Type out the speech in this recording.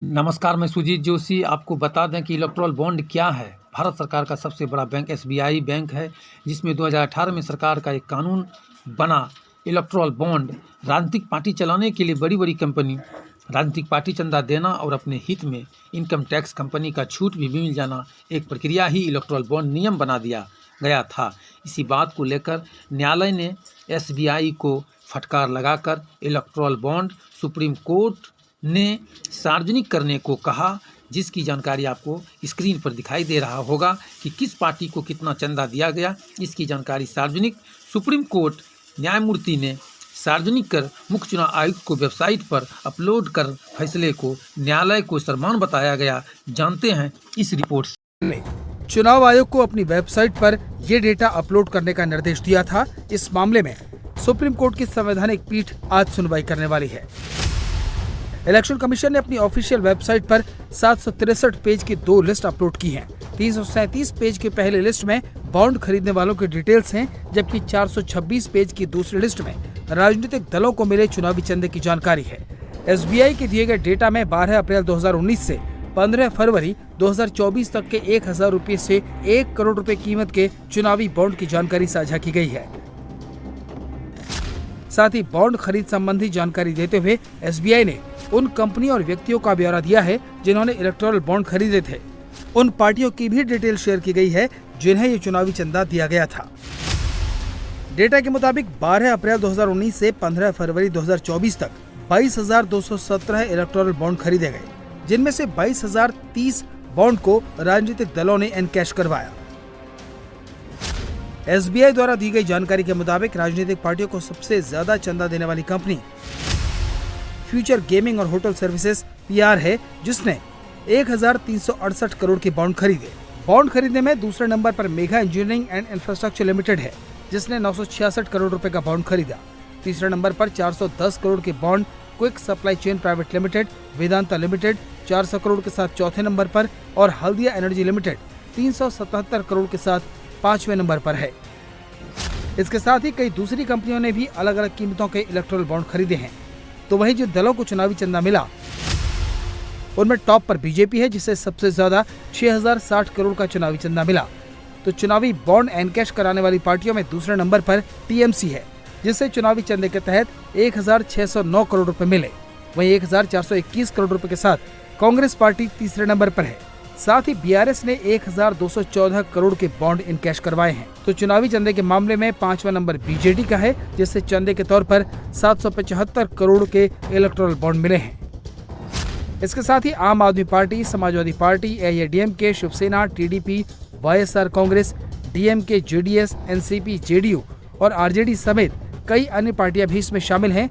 नमस्कार, मैं सुजीत जोशी। आपको बता दें कि इलेक्टोरल बॉन्ड क्या है। भारत सरकार का सबसे बड़ा बैंक एसबीआई बैंक है, जिसमें 2018 में सरकार का एक कानून बना। इलेक्टोरल बॉन्ड राजनीतिक पार्टी चलाने के लिए बड़ी कंपनी राजनीतिक पार्टी चंदा देना और अपने हित में इनकम टैक्स कंपनी का छूट भी मिल जाना, एक प्रक्रिया ही इलेक्टोरल बॉन्ड नियम बना दिया गया था। इसी बात को लेकर न्यायालय ने एसबीआई को फटकार लगाकर इलेक्टोरल बॉन्ड सुप्रीम कोर्ट ने सार्वजनिक करने को कहा, जिसकी जानकारी आपको स्क्रीन पर दिखाई दे रहा होगा कि किस पार्टी को कितना चंदा दिया गया। इसकी जानकारी सार्वजनिक सुप्रीम कोर्ट न्यायमूर्ति ने सार्वजनिक कर मुख्य चुनाव आयुक्त को वेबसाइट पर अपलोड कर फैसले को न्यायालय को सम्मान बताया गया। जानते हैं इस रिपोर्ट से। चुनाव आयोग को अपनी वेबसाइट पर ये डेटा अपलोड करने का निर्देश दिया था। इस मामले में सुप्रीम कोर्ट की संवैधानिक पीठ आज सुनवाई करने वाली है। इलेक्शन कमीशन ने अपनी ऑफिशियल वेबसाइट पर 763 पेज की 2 लिस्ट अपलोड की हैं। 337 पेज की पहली लिस्ट में बॉन्ड खरीदने वालों की डिटेल्स हैं, जबकि 426 पेज की दूसरी लिस्ट में राजनीतिक दलों को मिले चुनावी चंदे की जानकारी है। एसबीआई के दिए गए डेटा में 12 अप्रैल 2019 से 15 फरवरी 2024 तक के 1000 रुपए से 1 करोड़ रुपए कीमत के चुनावी बॉन्ड की जानकारी साझा की गई है। साथ ही बॉन्ड खरीद संबंधी जानकारी देते हुए एसबीआई ने उन कंपनियों और व्यक्तियों का ब्यौरा दिया है जिन्होंने इलेक्टोरल बॉन्ड खरीदे थे। उन पार्टियों की भी डिटेल शेयर की गई है जिन्हें ये चुनावी चंदा दिया गया था। डेटा के मुताबिक 12 अप्रैल 2019 से 15 फरवरी 2024 तक 22,217 इलेक्टोरल बॉन्ड खरीदे गए, जिनमें से 22,030 बॉन्ड को राजनीतिक दलों ने एनकैश करवाया। एसबीआई द्वारा दी गई जानकारी के मुताबिक राजनीतिक पार्टियों को सबसे ज्यादा चंदा देने वाली कंपनी फ्यूचर गेमिंग और होटल सर्विसेज पीआर है, जिसने 1,368 करोड़ के बॉन्ड खरीदे। बॉन्ड खरीदने में दूसरे नंबर पर mega engineering and infrastructure limited है, जिसने 966 करोड़ रुपए का बॉन्ड खरीदा। तीसरे नंबर पर 410 करोड़ के bond quick supply chain private limited, Vedanta limited 400 crore के साथ चौथे नंबर पर और हल्दिया एनर्जी लिमिटेड 377 करोड़ के साथ 5वें नंबर पर है। इसके साथ ही कई दूसरी कंपनियों ने भी अलग अलग कीमतों के इलेक्टोरल बॉन्ड खरीदे हैं। तो वही जिन दलों को चुनावी चंदा मिला, उनमें टॉप पर बीजेपी है, जिसे सबसे ज्यादा 6060 करोड़ का चुनावी चंदा मिला। तो चुनावी बॉन्ड एनकैश कराने वाली पार्टियों में दूसरे नंबर पर टीएमसी है, जिससे चुनावी चंदे के तहत 1,609 करोड़ रुपए मिले। वहीं 1,421 करोड़ रुपए के साथ कांग्रेस पार्टी तीसरे नंबर पर है। साथ ही बीआरएस ने 1,214 करोड़ के बॉन्ड इनकैश करवाए हैं। तो चुनावी चंदे के मामले में 5वां नंबर बीजेडी का है, जिससे चंदे के तौर पर 775 करोड़ के इलेक्टोरल बॉन्ड मिले हैं। इसके साथ ही आम आदमी पार्टी, समाजवादी पार्टी, एआईएडीएमके, शिवसेना, टीडीपी, वाईएसआर कांग्रेस, डीएमके, जेडीएस, एनसीपी, जेडीयू और आरजेडी समेत कई अन्य पार्टियां भी इसमें शामिल हैं,